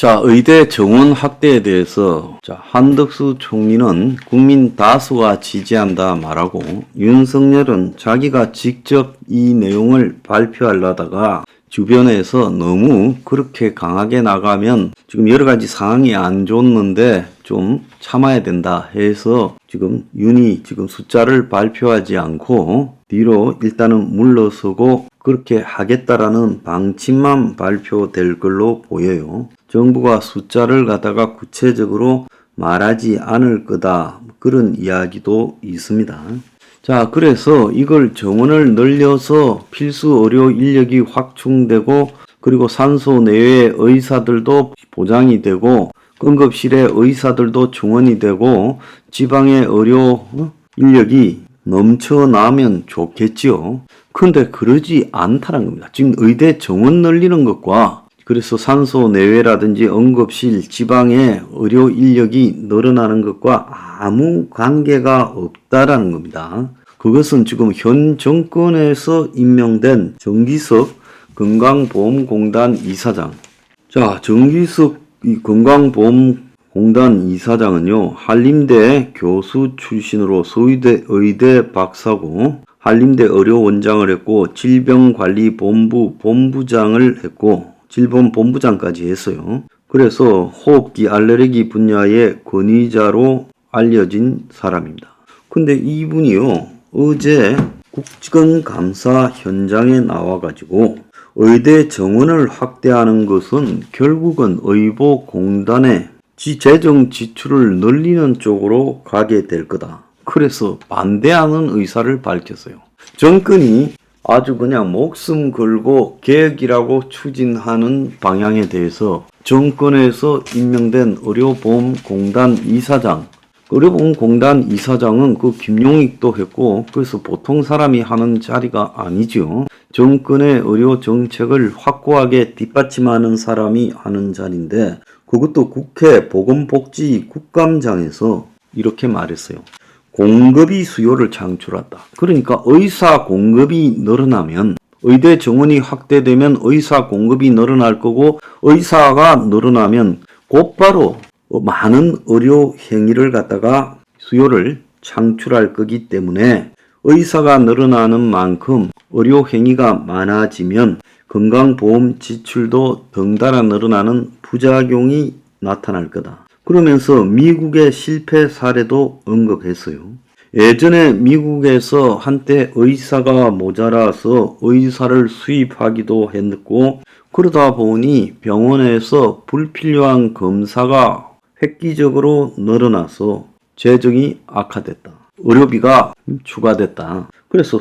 자, 의대 정원 확대에 대해서 한덕수 총리는 국민 다수가 지지한다 말하고, 윤석열은 자기가 직접 이 내용을 발표하려다가 주변에서 너무 그렇게 강하게 나가면 지금 여러 가지 상황이 안 좋는데 좀 참아야 된다 해서 지금 윤이 지금 숫자를 발표하지 않고 뒤로 일단은 물러서고 그렇게 하겠다라는 방침만 발표될 걸로 보여요. 정부가 숫자를 갖다가 구체적으로 말하지 않을 거다, 그런 이야기도 있습니다. 자, 그래서 이걸 정원을 늘려서 필수 의료 인력이 확충되고, 그리고 산소 내외 의사들도 보장이 되고, 응급실의 의사들도 충원이 되고, 지방의 의료 인력이 넘쳐나면 좋겠지요. 근데 그러지 않다는 겁니다. 지금 의대 정원 늘리는 것과, 그래서 산소 내외라든지 응급실, 지방의 의료 인력이 늘어나는 것과 아무 관계가 없다라는 겁니다. 그것은 지금 현 정권에서 임명된 정기석 건강보험공단 이사장. 자, 정기석 이 건강보험공단 이사장은요, 한림대 교수 출신으로 서울대 의대 박사고, 한림대 의료원장을 했고, 질병관리본부 본부장을 했고, 질병본부장까지 했어요. 그래서 호흡기 알레르기 분야의 권위자로 알려진 사람입니다. 근데 이분이요, 어제 국정감사 현장에 나와가지고 의대 정원을 확대하는 것은 결국은 의보공단의 재정 지출을 늘리는 쪽으로 가게 될 거다, 그래서 반대하는 의사를 밝혔어요. 정권이 아주 그냥 목숨 걸고 개혁이라고 추진하는 방향에 대해서 정권에서 임명된 의료보험공단 이사장, 의료보험공단 이사장은 그 김용익도 했고, 그래서 보통 사람이 하는 자리가 아니죠. 정권의 의료 정책을 확고하게 뒷받침하는 사람이 하는 자리인데, 그것도 국회 보건복지국감장에서 이렇게 말했어요. 공급이 수요를 창출한다. 그러니까 의사 공급이 늘어나면, 의대 정원이 확대되면 의사 공급이 늘어날 거고, 의사가 늘어나면 곧바로 많은 의료 행위를 갖다가 수요를 창출할 거기 때문에, 의사가 늘어나는 만큼 의료 행위가 많아지면 건강보험 지출도 덩달아 늘어나는 부작용이 나타날 거다. 그러면서 미국의 실패 사례도 언급했어요. 예전에 미국에서 한때 의사가 모자라서 의사를 수입하기도 했고, 그러다 보니 병원에서 불필요한 검사가 획기적으로 늘어나서 재정이 악화됐다. 의료비가 추가됐다. 그래서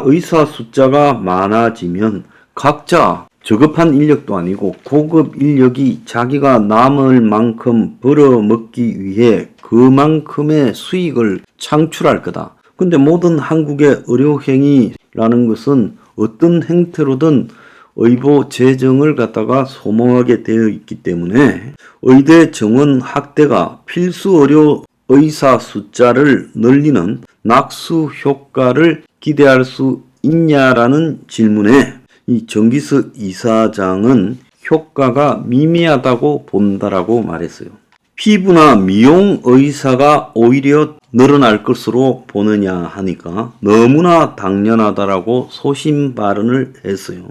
의사 숫자가 많아지면 각자 저급한 인력도 아니고 고급 인력이 자기가 남을 만큼 벌어먹기 위해 그만큼의 수익을 창출할 거다. 근데 모든 한국의 의료행위라는 것은 어떤 행태로든 의보 재정을 갖다가 소모하게 되어 있기 때문에 의대 정원 확대가 필수 의료 의사 숫자를 늘리는 낙수 효과를 기대할 수 있냐라는 질문에 이 정기석 이사장은 효과가 미미하다고 본다라고 말했어요. 피부나 미용 의사가 오히려 늘어날 것으로 보느냐 하니까 너무나 당연하다라고 소신 발언을 했어요.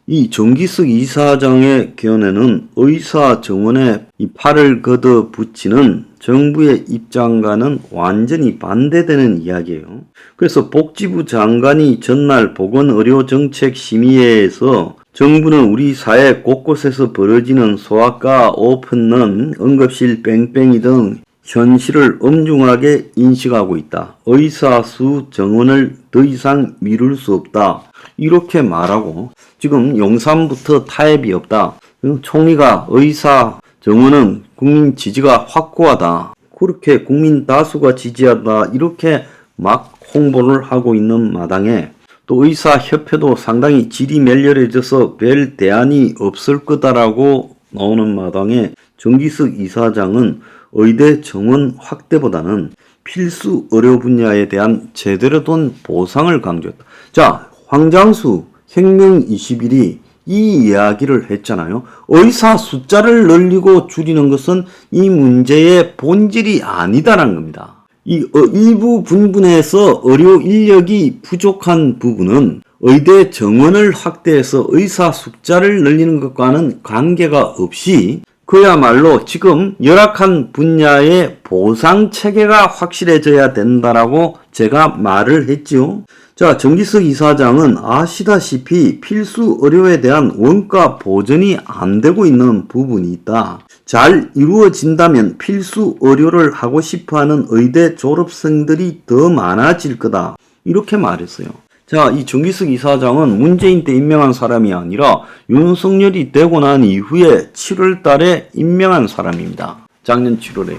이 정기석 이사장의 견해는 의사 정원에 이 팔을 걷어 붙이는 정부의 입장과는 완전히 반대되는 이야기예요. 그래서 복지부 장관이 전날 보건의료정책심의회에서 정부는 우리 사회 곳곳에서 벌어지는 소아과 오픈런, 응급실 뺑뺑이 등 현실을 엄중하게 인식하고 있다. 의사 수 정원을 더 이상 미룰 수 없다. 이렇게 말하고, 지금 용산부터 타협이 없다. 총리가 의사 정원은 국민 지지가 확고하다, 그렇게 국민 다수가 지지하다, 이렇게 막 홍보를 하고 있는 마당에 또 의사협회도 상당히 질이 멸렬해져서 별 대안이 없을 거다라고 나오는 마당에 정기석 이사장은 의대 정원 확대보다는 필수 의료 분야에 대한 제대로 된 보상을 강조했다. 자, 황장수 생명 21이 이 이야기를 했잖아요. 의사 숫자를 늘리고 줄이는 것은 이 문제의 본질이 아니다라는 겁니다. 이 일부 분분에서 의료 인력이 부족한 부분은 의대 정원을 확대해서 의사 숫자를 늘리는 것과는 관계가 없이 그야말로 지금 열악한 분야의 보상 체계가 확실해져야 된다라고 제가 말을 했죠. 자, 정기석 이사장은 아시다시피 필수 의료에 대한 원가 보전이 안 되고 있는 부분이 있다. 잘 이루어진다면 필수 의료를 하고 싶어하는 의대 졸업생들이 더 많아질 거다. 이렇게 말했어요. 자, 이 정기석 이사장은 문재인 때 임명한 사람이 아니라 윤석열이 되고 난 이후에 7월 달에 임명한 사람입니다. 작년 7월에요.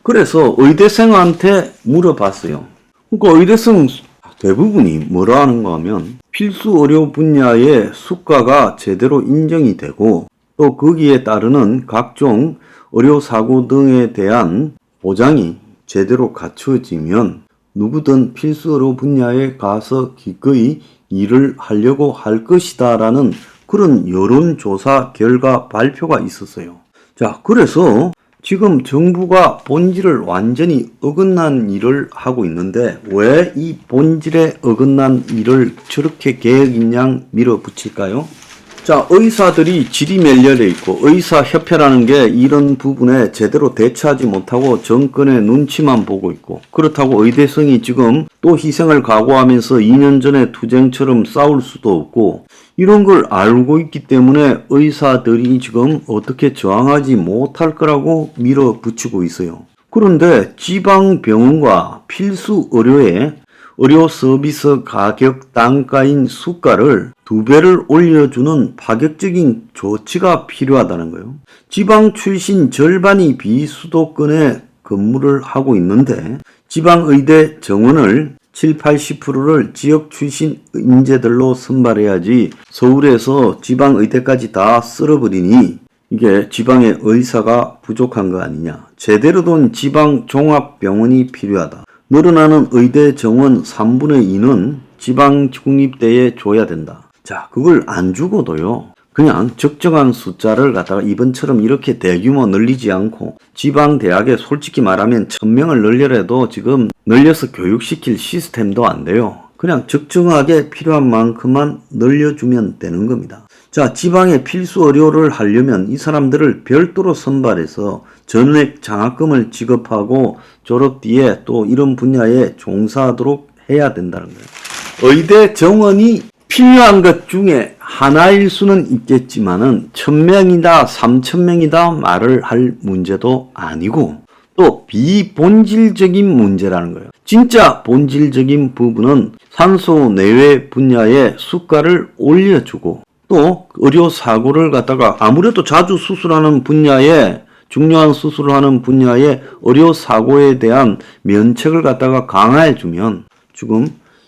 그래서 의대생한테 물어봤어요. 그러니까 의대생 대부분이 뭐라 하는가 하면 필수 의료 분야의 수가가 제대로 인정이 되고 또 거기에 따르는 각종 의료사고 등에 대한 보장이 제대로 갖춰지면 누구든 필수 의료 분야에 가서 기꺼이 일을 하려고 할 것이다 라는 그런 여론조사 결과 발표가 있었어요. 자, 그래서 지금 정부가 본질을 완전히 어긋난 일을 하고 있는데 왜 이 본질에 어긋난 일을 저렇게 개혁인양 밀어붙일까요? 자, 의사들이 질이 멸렬해 있고 의사협회라는 게 이런 부분에 제대로 대처하지 못하고 정권의 눈치만 보고 있고 그렇다고 의대생이 지금 또 희생을 각오하면서 2년 전에 투쟁처럼 싸울 수도 없고 이런 걸 알고 있기 때문에 의사들이 지금 어떻게 저항하지 못할 거라고 밀어붙이고 있어요. 그런데 지방병원과 필수 의료의 의료 서비스 가격 단가인 수가를 2배를 올려주는 파격적인 조치가 필요하다는 거예요. 지방 출신 절반이 비수도권에 근무를 하고 있는데 지방의대 정원을 7, 80%를 지역 출신 인재들로 선발해야지 서울에서 지방의대까지 다 쓸어버리니 이게 지방의 의사가 부족한 거 아니냐. 제대로 된 지방 종합병원이 필요하다. 늘어나는 의대 정원 3분의 2는 지방 국립대에 줘야 된다. 자, 그걸 안 주고도요. 그냥 적정한 숫자를 갖다가 이번처럼 이렇게 대규모 늘리지 않고 지방 대학에 솔직히 말하면 1000명을 늘려도 지금 늘려서 교육시킬 시스템도 안 돼요. 그냥 적정하게 필요한 만큼만 늘려주면 되는 겁니다. 자, 지방에 필수 의료를 하려면 이 사람들을 별도로 선발해서 전액 장학금을 지급하고 졸업 뒤에 또 이런 분야에 종사하도록 해야 된다는 거예요. 의대 정원이 필요한 것 중에 하나일 수는 있겠지만은 1000명이다 3000명이다 말을 할 문제도 아니고 또 비본질적인 문제라는 거예요. 진짜 본질적인 부분은 산소 내외 분야의 수가를 올려주고 또 의료사고를 갖다가 아무래도 자주 수술하는 분야에 중요한 수술을 하는 분야의 의료사고에 대한 면책을 갖다가 강화해주면 지금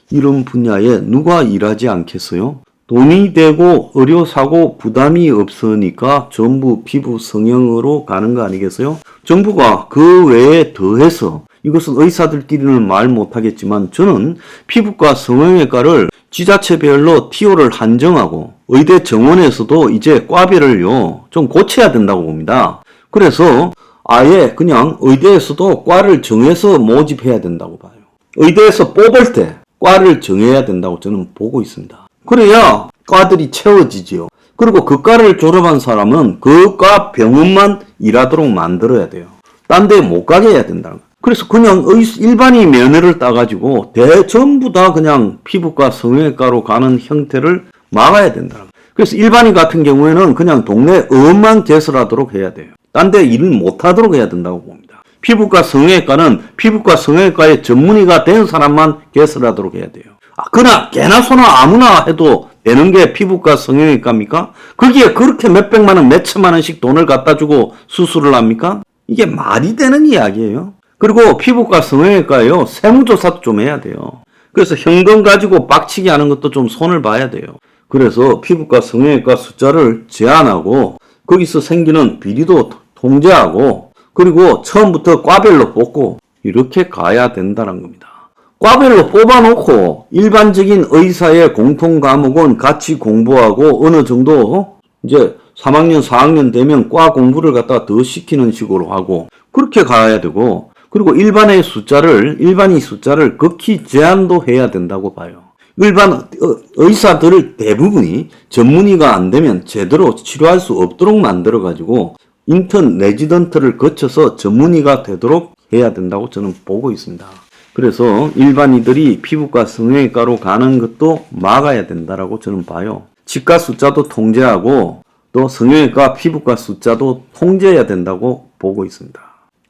이런 분야에 누가 일하지 않겠어요? 돈이 되고 의료사고 부담이 없으니까 전부 피부 성형으로 가는 거 아니겠어요? 정부가 그 외에 더해서 이것은 의사들끼리는 말 못하겠지만 저는 피부과 성형외과를 지자체별로 TO를 한정하고 의대 정원에서도 이제 과별을요 좀 고쳐야 된다고 봅니다. 그래서 아예 그냥 의대에서도 과를 정해서 모집해야 된다고 봐요. 의대에서 뽑을 때 과를 정해야 된다고 저는 보고 있습니다. 그래야 과들이 채워지지요. 그리고 그 과를 졸업한 사람은 그 과 병원만 일하도록 만들어야 돼요. 딴 데 못 가게 해야 된다는 거예요. 그래서 그냥 일반인 면허를 따가지고 전부 다 그냥 피부과 성형외과로 가는 형태를 막아야 된다는 거예요. 그래서 일반인 같은 경우에는 그냥 동네 의원만 개설하도록 해야 돼요. 딴 데 일을 못하도록 해야 된다고 봅니다. 피부과 성형외과는 피부과 성형외과의 전문의가 된 사람만 개설하도록 해야 돼요. 그나 개나 소나 아무나 해도 되는 게 피부과 성형외과입니까? 거기에 그렇게 몇백만 원, 몇천만 원씩 돈을 갖다 주고 수술을 합니까? 이게 말이 되는 이야기예요. 그리고 피부과 성형외과요, 세무조사도 좀 해야 돼요. 그래서 현금 가지고 빡치게 하는 것도 좀 손을 봐야 돼요. 그래서 피부과 성형외과 숫자를 제한하고 거기서 생기는 비리도 통제하고 그리고 처음부터 과별로 뽑고 이렇게 가야 된다는 겁니다. 과별로 뽑아놓고 일반적인 의사의 공통 과목은 같이 공부하고 어느 정도 이제 3학년, 4학년 되면 과 공부를 갖다가 더 시키는 식으로 하고 그렇게 가야 되고 그리고 일반의 숫자를 극히 제한도 해야 된다고 봐요. 일반 의사들 대부분이 전문의가 안 되면 제대로 치료할 수 없도록 만들어 가지고 인턴 레지던트를 거쳐서 전문의가 되도록 해야 된다고 저는 보고 있습니다. 그래서 일반인들이 피부과 성형외과로 가는 것도 막아야 된다라고 저는 봐요. 치과 숫자도 통제하고 또 성형외과 피부과 숫자도 통제해야 된다고 보고 있습니다.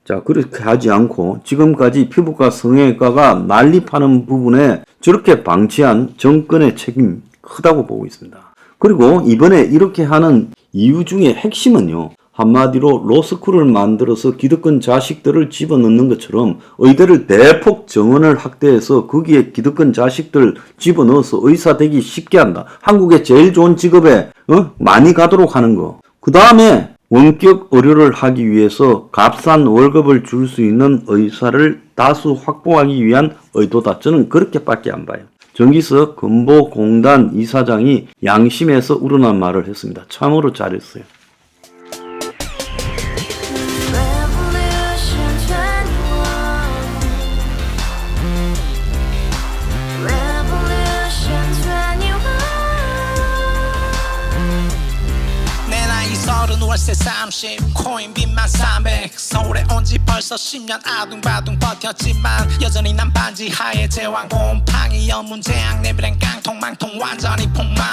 자, 그렇게 하지 않고 지금까지 피부과 성형외과가 난립하는 부분에 저렇게 방치한 정권의 책임이 크다고 보고 있습니다. 그리고 이번에 이렇게 하는 이유 중에 핵심은요. 한마디로 로스쿨을 만들어서 기득권 자식들을 집어넣는 것처럼 의대를 대폭 정원을 확대해서 거기에 기득권 자식들 집어넣어서 의사 되기 쉽게 한다. 한국의 제일 좋은 직업에 많이 가도록 하는 거. 그 다음에 원격 의료를 하기 위해서 값싼 월급을 줄 수 있는 의사를 다수 확보하기 위한 의도다. 저는 그렇게밖에 안 봐요. 정기석 건보공단 이사장이 양심에서 우러난 말을 했습니다. 참으로 잘했어요. 월세 30 코인빚만 300 서울에 온지 벌써 10년 아둥바둥 버텼지만 여전히 난 반지 하에 제왕 곰팡이 연문제약 내비랑 깡통망통 완전히 폭망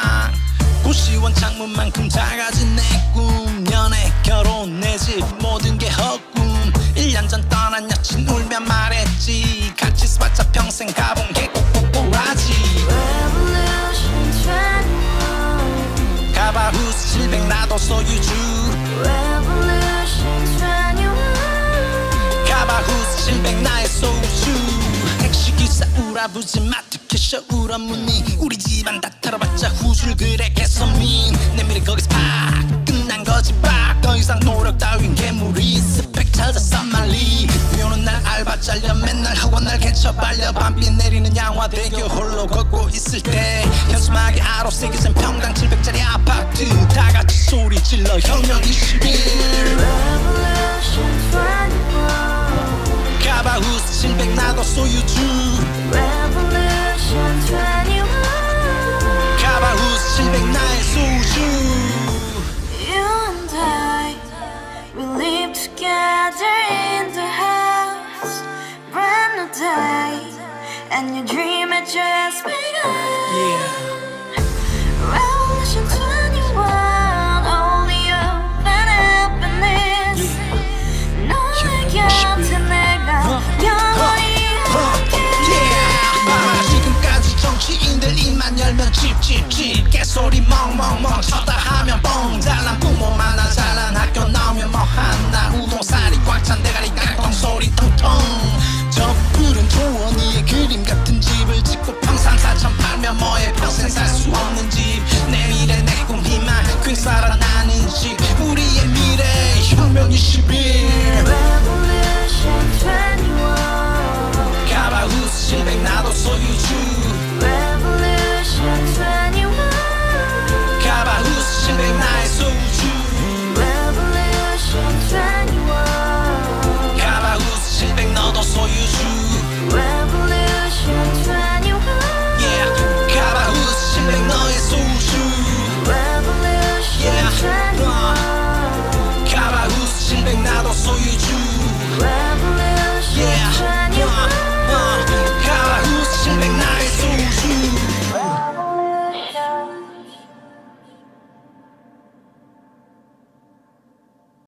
고시원 창문만큼 작아진 내 꿈 연애 결혼 내 집 모든 게 헛꿈 1년 전 떠난 여친 울며 말했지 같이 써봤자 평생 가본 게 꼭꼭꼭라지 가바후스 700 나도 소유주 가바후스 700 나의 소유주 택시기사 우라부지 마트캐셔 울어무니 우리 집안 다 털어봤자 후줄 그래 개선민 내 미래 거기서 팍 끝난 거지 팍 더 이상 노력 따윈 괴물이 스펙 찾아 싼말리 비오는 날 알바 잘려 맨날 학원 날 개쳐 발려 밤비 내리는 양화대교 홀로 걷고 있을 때 현수막에 아로 새겨진 평당 700짜리 아파트 다같이 소리 질러 혁명 21 가바후스 700 나도 소유주 가바후스 700 나의 소유주 Together in the house, brand new day, and your dream had just begun. Revolution 21, only hope and happiness. 너의 곁에 내가 영원히 함께. 지금까지 정치인들 입만 열면 찝찝찝 개소리 멍멍멍 쳤다 하면 뻥 잘난 부모 만나 잘난 학교 나오면 뭐하나 우동살이 꽉 찬 대가리 깡통 소리 통통 저 푸른 조원이의 그림 같은 집을 짓고 평상사천 팔면 뭐해 평생 살 수 없는 집 내 미래 내 꿈 희망 퀸 살아나는 집 우리의 미래 혁명 21